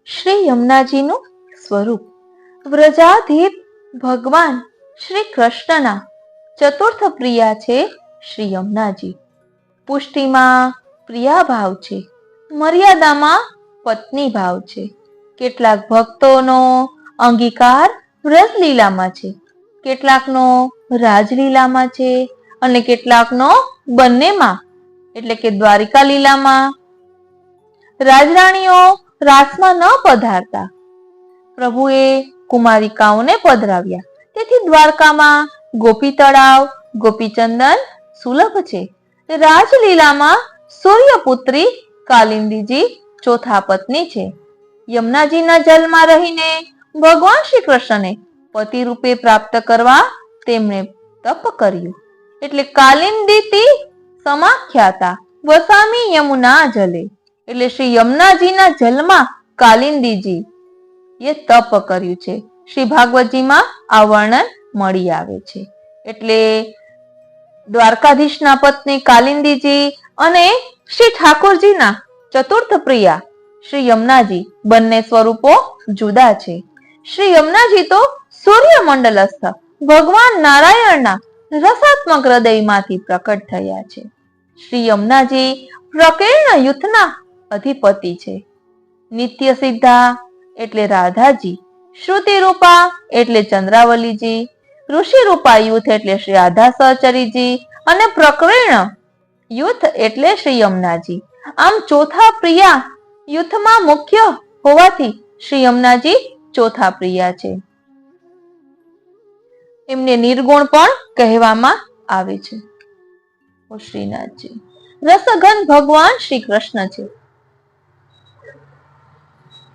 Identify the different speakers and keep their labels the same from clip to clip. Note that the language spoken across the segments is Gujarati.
Speaker 1: શ્રી યમુનાજીનું સ્વરૂપ વ્રજાધીપ ભગવાન શ્રી કૃષ્ણના ચતુર્થ પ્રિયા છે શ્રી યમુનાજી. પુષ્ટિમાં પ્રિયા ભાવ છે, મર્યાદામાં પત્ની ભાવ છે. કેટલાક ભક્તોનો અંગીકાર વ્રજલીલામાં છે, કેટલાકનો રાજલીલામાં છે અને કેટલાકનો બંનેમાં એટલે કે દ્વારિકા લીલામાં. રાજરાણીઓ રાસમાં ન પધારતા પ્રભુએ કુમારિકાઓને પધરાવ્યા, તેથી દ્વારકામાં ગોપી તળાવ, ગોપીચંદન સુલભ છે. રાજલીલામાં સૂર્યપુત્રી કાલિંદીજી ચોથા પત્ની છે. યમુનાજીના જલમાં રહીને ભગવાન શ્રી કૃષ્ણને પતિ રૂપે પ્રાપ્ત કરવા તેમણે તપ કર્યું. એટલે કાલિંદીતી સમાખ્યાતા વસામી યમુના જલે, એટલે શ્રી યમુનાજીના જલમાં કાલિંદીજી એ તપ કર્યું છે. શ્રી ભાગવતજીમાં આ વર્ણન મળી આવે છે. એટલે દ્વારકાધીશના પત્ની કાલિંદીજી અને શ્રી ઠાકોરજીના ચતુર્થ પ્રિયા શ્રી યમુનાજી બંને સ્વરૂપો જુદા છે. શ્રી યમુનાજી તો સૂર્યમંડલસ્થ ભગવાન નારાયણના રસાત્મક હૃદયમાંથી પ્રકટ થયા છે. શ્રી યમુનાજી પ્રકીર્ણ યુથના અધિપતિ છે. નિત્ય સિદ્ધા એટલે રાધાજી, શ્રુતિ રૂપા એટલે ચંદ્રાવલીજી, ઋષિ રૂપા યુથ એટલે શ્રી રાધા સહચરીજી અને પ્રકીર્ણ યુથ એટલે શ્રી યમુનાજી. આમ ચોથા પ્રિયા યુથમાં મુખ્ય હોવાથી શ્રી યમુનાજી ચોથા પ્રિયા છે. એમને નિર્ગુણ પણ કહેવામાં આવે છે. શ્રીનાથજી રસઘન ભગવાન શ્રી કૃષ્ણ છે.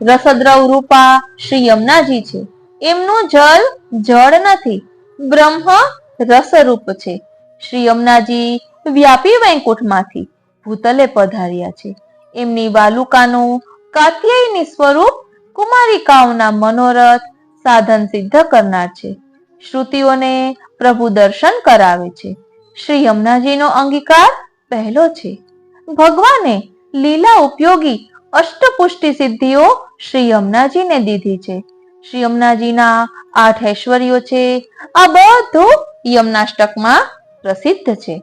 Speaker 1: રસદ્રવ રૂપા શ્રી યમુનાજી છે. એમનું જલ જળ નથી, બ્રહ્મ રસરૂપ છે. શ્રી યમુનાજી વ્યાપી વૈકુંઠમાંથી ભૂતલે પધાર્યા છે. એમની વાલુકાનું કાત્યાયની સ્વરૂપ કુમારિકાઓના મનોરથ સાધન સિદ્ધ કરનાર છે. શ્રુતિઓને પ્રભુ દર્શન કરાવે છે. શ્રી યમુનાજીનો અંગીકાર પહેલો છે. ભગવાને લીલા ઉપયોગી અષ્ટપુષ્ટિ સિદ્ધિઓ શ્રી યમુનાજીને દીધી છે. શ્રી યમુનાજીના 8 ઐશ્વર્યો છે. આ બધું યમુનાષ્ટકમાં પ્રસિદ્ધ છે.